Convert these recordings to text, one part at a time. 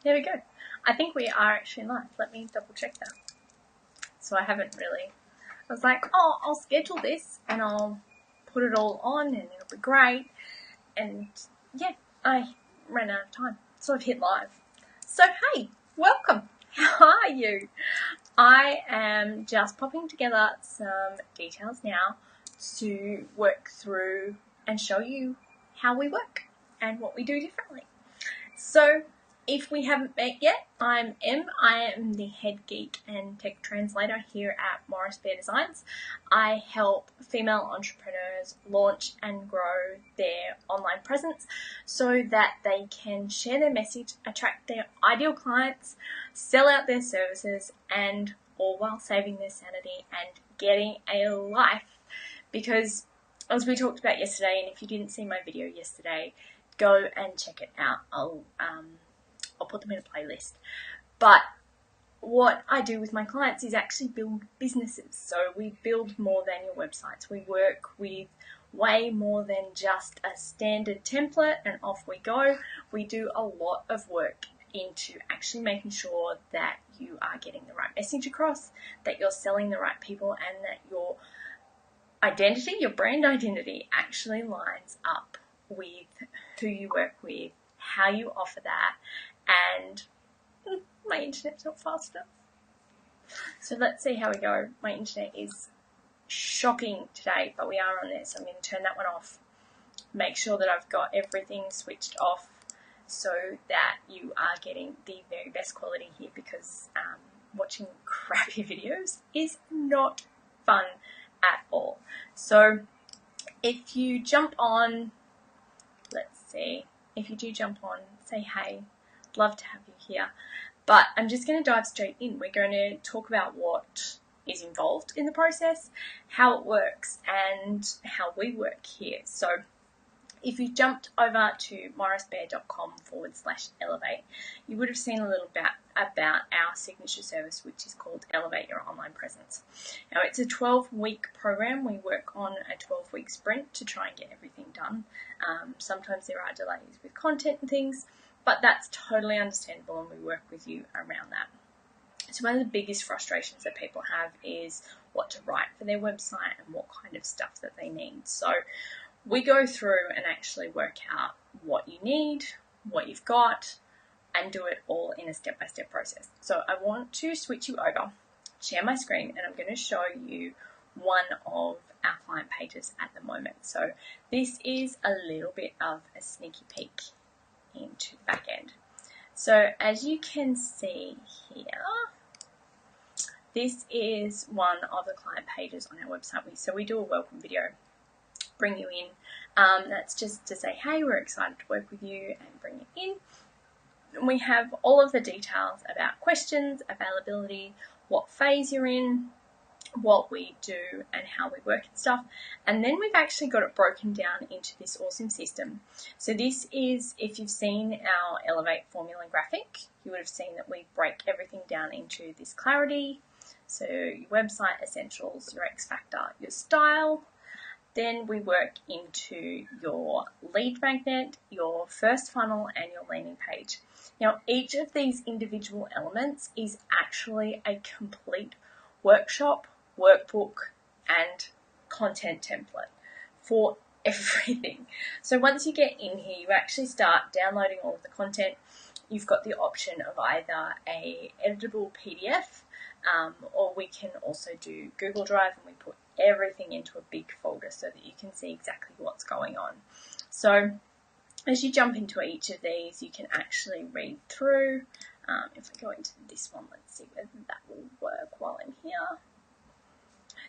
There we go. I think we are actually live. Let me double check that. So I haven't really, I was like, oh, I'll schedule this and I'll put it all on and it'll be great. And yeah, I ran out of time. So I've hit live. So hey, welcome. How are you? I am just popping together some details now to work through and show you how we work and what we do differently. So if we haven't met yet, I'm Em. I am the head geek and tech translator here at Morris Bear Designs. I help female entrepreneurs launch and grow their online presence so that they can share their message, attract their ideal clients, sell out their services, and all while saving their sanity and getting a life. Because as we talked about yesterday, and if you didn't see my video yesterday, go and check it out. I'll put them in a playlist. But what I do with my clients is actually build businesses. So we build more than your websites. We work with way more than just a standard template and off we go. We do a lot of work into actually making sure that you are getting the right message across, that you're selling the right people, and that your identity, your brand identity, actually lines up with who you work with, how you offer that, and my internet's not fast enough. So let's see how we go. My internet is shocking today, but we are on there, so I'm going to turn that one off. Make sure that I've got everything switched off so that you are getting the very best quality here, because watching crappy videos is not fun at all. So if you jump on, let's see, if you do jump on, say hey, love to have you here. But I'm just going to dive straight in. We're going to talk about what is involved in the process, how it works, and how we work here. So if you jumped over to morrisbear.com/elevate, you would have seen a little bit about our signature service, which is called Elevate Your Online Presence. Now, it's a 12-week program. We work on a 12-week sprint to try and get everything done. Sometimes there are delays with content and things, but that's totally understandable, and we work with you around that. So one of the biggest frustrations that people have is what to write for their website and what kind of stuff that they need. So we go through and actually work out what you need, what you've got, and do it all in a step-by-step process. So I want to switch you over, share my screen, and I'm going to show you one of our client pages at the moment. So this is a little bit of a sneaky peek into the back end. So as you can see here, this is one of the client pages on our website. So we do a welcome video, bring you in. That's just to say, hey, we're excited to work with you, and bring you in. We have all of the details about questions, availability, what phase you're in, what we do, and how we work and stuff. And then we've actually got it broken down into this awesome system. So this is, if you've seen our Elevate formula graphic, you would have seen that we break everything down into this clarity. So your website essentials, your X factor, your style. Then we work into your lead magnet, your first funnel, and your landing page. Now, each of these individual elements is actually a complete workshop, workbook, and content template for everything. So once you get in here, you actually start downloading all of the content. You've got the option of either a editable PDF, or we can also do Google Drive, and we put everything into a big folder so that you can see exactly what's going on. So as you jump into each of these, you can actually read through. If I go into this one, let's see whether that will work while I'm here.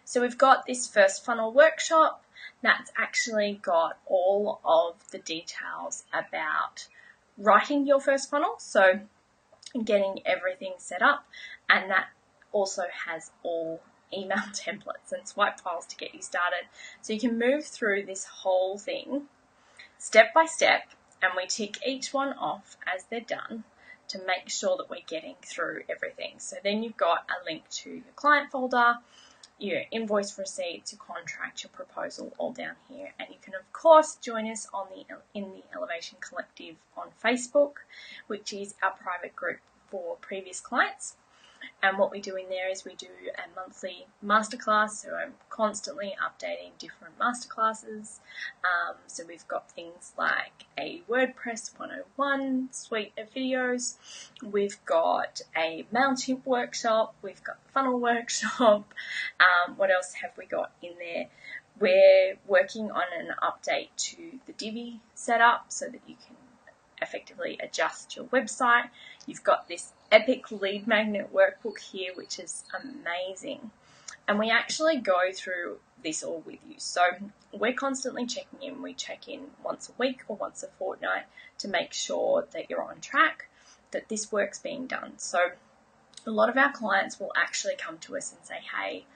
So we've got this first funnel workshop that's actually got all of the details about writing your first funnel, so getting everything set up, and that also has all email templates and swipe files to get you started. So you can move through this whole thing step by step, and we tick each one off as they're done to make sure that we're getting through everything. So then you've got a link to your client folder. your invoice receipts, your contract, your proposal, all down here. And you can of course join us in the Elevation Collective on Facebook, which is our private group for previous clients. And what we do in there is we do a monthly masterclass, so I'm constantly updating different masterclasses. So we've got things like a WordPress 101 suite of videos, we've got a MailChimp workshop, we've got a funnel workshop. What else have we got in there? We're working on an update to the Divi setup so that you can effectively adjust your website. You've got this epic lead magnet workbook here, which is amazing. And we actually go through this all with you. So we're constantly checking in. We check in once a week or once a fortnight to make sure that you're on track, that this work's being done. So a lot of our clients will actually come to us and say, hey,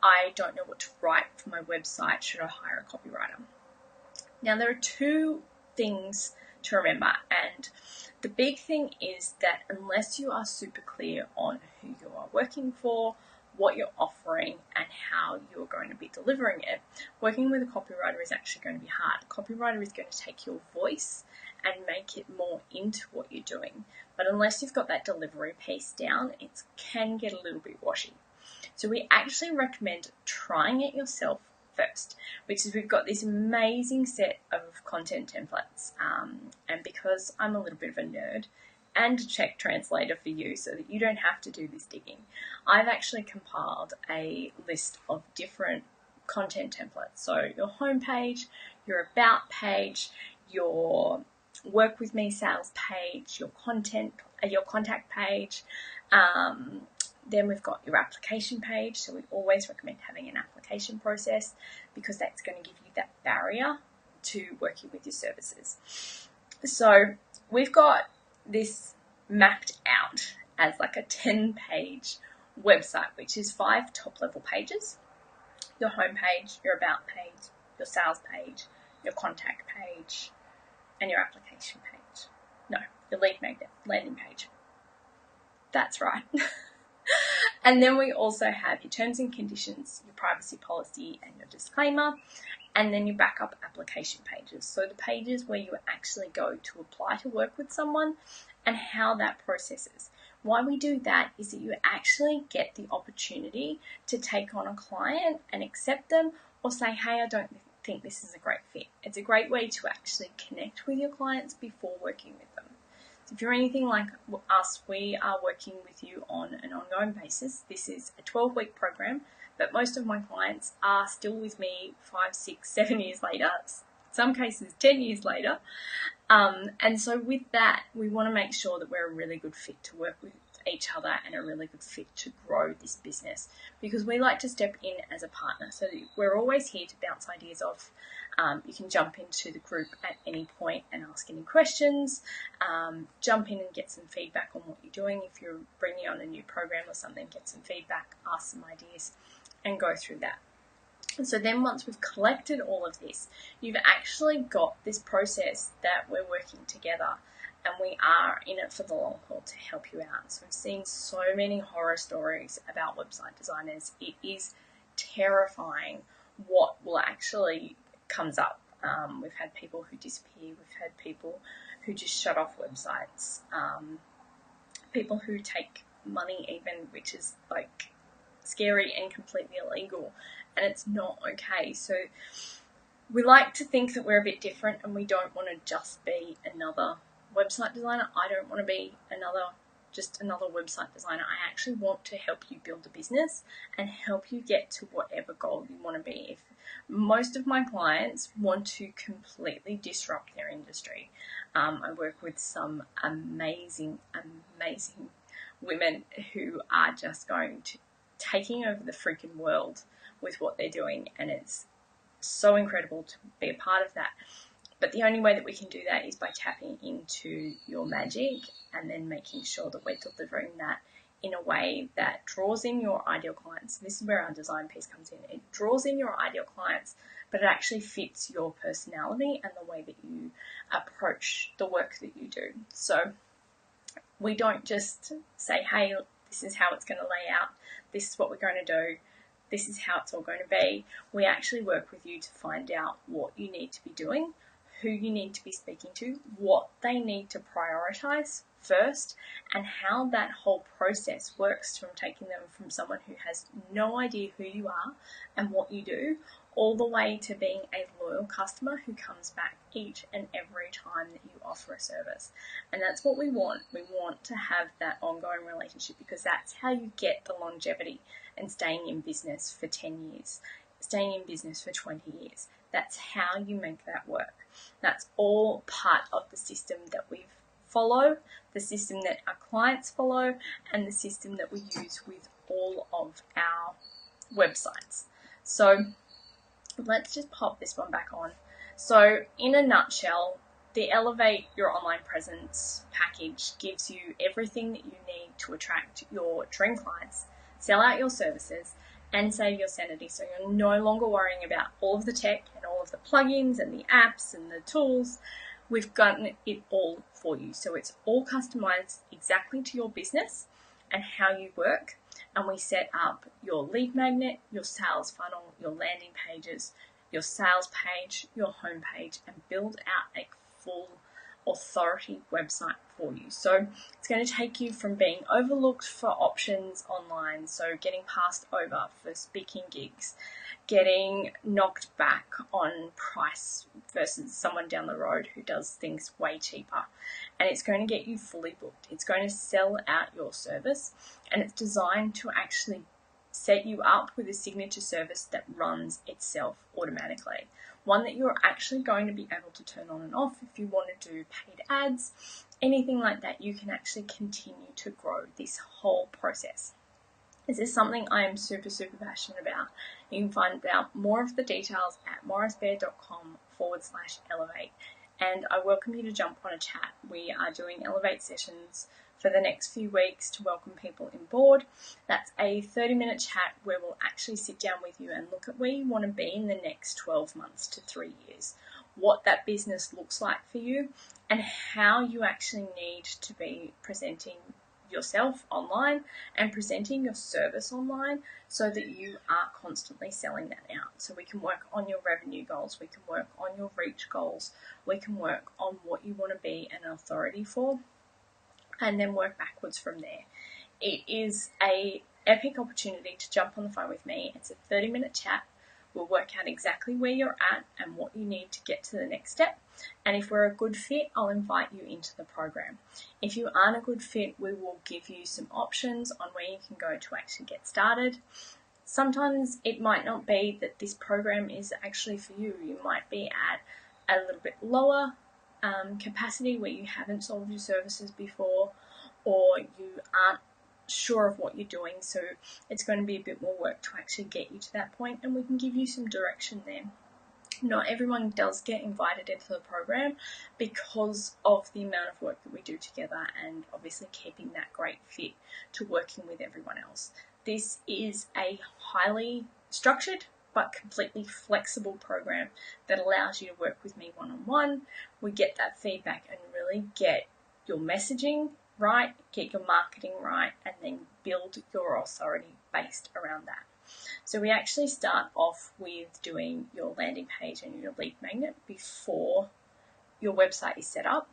I don't know what to write for my website. Should I hire a copywriter? Now, there are two things to remember, and the big thing is that unless you are super clear on who you are working for, what you're offering, and how you're going to be delivering it, working with a copywriter is actually going to be hard. A copywriter is going to take your voice and make it more into what you're doing, but unless you've got that delivery piece down, it can get a little bit washy. So we actually recommend trying it yourself first, which is we've got this amazing set of content templates, and because I'm a little bit of a nerd and a Czech translator for you so that you don't have to do this digging, I've actually compiled a list of different content templates. So your homepage, your about page, your work with me sales page, your contact page, then we've got your application page. So we always recommend having an application process because that's going to give you that barrier to working with your services. So we've got this mapped out as like a 10-page website, which is 5 top-level pages: your homepage, your about page, your sales page, your contact page, and your application page. No, your lead magnet landing page. That's right. And then we also have your terms and conditions, your privacy policy, and your disclaimer, and then your backup application pages. So the pages where you actually go to apply to work with someone and how that processes. Why we do that is that you actually get the opportunity to take on a client and accept them, or say, hey, I don't think this is a great fit. It's a great way to actually connect with your clients before working with them. If you're anything like us, we are working with you on an ongoing basis. This is a 12-week program, but most of my clients are still with me 5, 6, 7 years later, in some cases 10 years later. And so with that, we want to make sure that we're a really good fit to work with each other and a really good fit to grow this business, because we like to step in as a partner. So we're always here to bounce ideas off. You can jump into the group at any point and ask any questions, jump in and get some feedback on what you're doing. If you're bringing on a new program or something, get some feedback, ask some ideas, and go through that. And so then once we've collected all of this, you've actually got this process that we're working together, and we are in it for the long haul to help you out. So I'm seeing so many horror stories about website designers. It is terrifying what will actually comes up. We've had people who disappear. We've had people who just shut off websites. People who take money even, which is like scary and completely illegal, and it's not okay. So we like to think that we're a bit different, and we don't want to just be another website designer. I don't want to be just another website designer. I actually want to help you build a business and help you get to whatever goal you want to be. If most of my clients want to completely disrupt their industry. I work with some amazing women who are just taking over the freaking world with what they're doing, and it's so incredible to be a part of that. But the only way that we can do that is by tapping into your magic and then making sure that we're delivering that in a way that draws in your ideal clients. This is where our design piece comes in. It draws in your ideal clients, but it actually fits your personality and the way that you approach the work that you do. So we don't just say, hey, this is how it's going to lay out. This is what we're going to do. this is how it's all going to be. We actually work with you to find out what you need to be doing, who you need to be speaking to, what they need to prioritize first, and how that whole process works from taking them from someone who has no idea who you are and what you do, all the way to being a loyal customer who comes back each and every time that you offer a service. And that's what we want. We want to have that ongoing relationship, because that's how you get the longevity and staying in business for 10 years, staying in business for 20 years. That's how you make that work. That's all part of the system that we follow, the system that our clients follow, and the system that we use with all of our websites. So let's just pop this one back on. So in a nutshell, the Elevate Your Online Presence package gives you everything that you need to attract your dream clients, sell out your services, and save your sanity. So you're no longer worrying about all of the tech and all of the plugins and the apps and the tools. We've gotten it all for you. So it's all customized exactly to your business and how you work. And we set up your lead magnet, your sales funnel, your landing pages, your sales page, your home page, and build out a full authority website for you. So it's going to take you from being overlooked for options online, so getting passed over for speaking gigs, getting knocked back on price versus someone down the road who does things way cheaper. And it's going to get you fully booked. It's going to sell out your service, and it's designed to actually set you up with a signature service that runs itself automatically. One that you're actually going to be able to turn on and off if you want to do paid ads, anything like that. You can actually continue to grow this whole process. This is something I am super passionate about. You can find out more of the details at morrisbear.com/elevate. And I welcome you to jump on a chat. We are doing Elevate sessions for the next few weeks to welcome people in board. That's a 30-minute chat where we'll actually sit down with you and look at where you want to be in the next 12 months to 3 years, what that business looks like for you, and how you actually need to be presenting yourself online and presenting your service online so that you are constantly selling that out. So we can work on your revenue goals, we can work on your reach goals, we can work on what you want to be an authority for, and then work backwards from there. It is a epic opportunity to jump on the phone with me. It's a 30-minute chat. We'll work out exactly where you're at and what you need to get to the next step. And if we're a good fit, I'll invite you into the program. If you aren't a good fit, we will give you some options on where you can go to actually get started. Sometimes it might not be that this program is actually for you. You might be at a little bit lower capacity where you haven't sold your services before, or you aren't sure of what you're doing, so it's going to be a bit more work to actually get you to that point, and we can give you some direction there. Not everyone does get invited into the program because of the amount of work that we do together, and obviously keeping that great fit to working with everyone else. This is a highly structured but completely flexible program that allows you to work with me one-on-one. We get that feedback and really get your messaging right, get your marketing right, and then build your authority based around that. So we actually start off with doing your landing page and your lead magnet before your website is set up.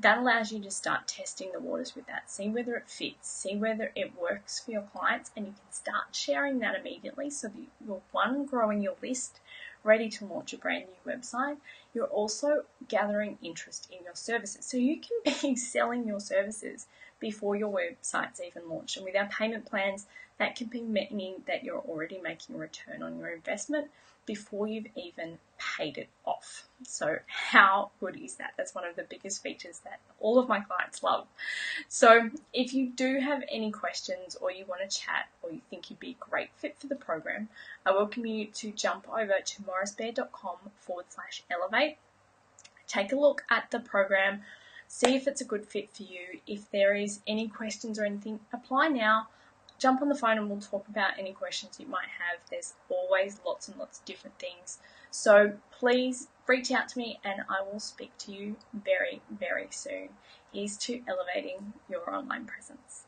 That allows you to start testing the waters with that, see whether it fits, see whether it works for your clients, and you can start sharing that immediately so that you're, one, growing your list, ready to launch a brand new website. You're also gathering interest in your services. So you can be selling your services before your website's even launched. And with our payment plans, that can be meaning that you're already making a return on your investment before you've even paid it off. So how good is that? That's one of the biggest features that all of my clients love. So if you do have any questions, or you want to chat, or you think you'd be a great fit for the program, I welcome you to jump over to morrisbear.com/elevate. Take a look at the program, see if it's a good fit for you. If there is any questions or anything, apply now. Jump on the phone and we'll talk about any questions you might have. There's always lots and lots of different things. So please reach out to me and I will speak to you very, very soon. Here's to elevating your online presence.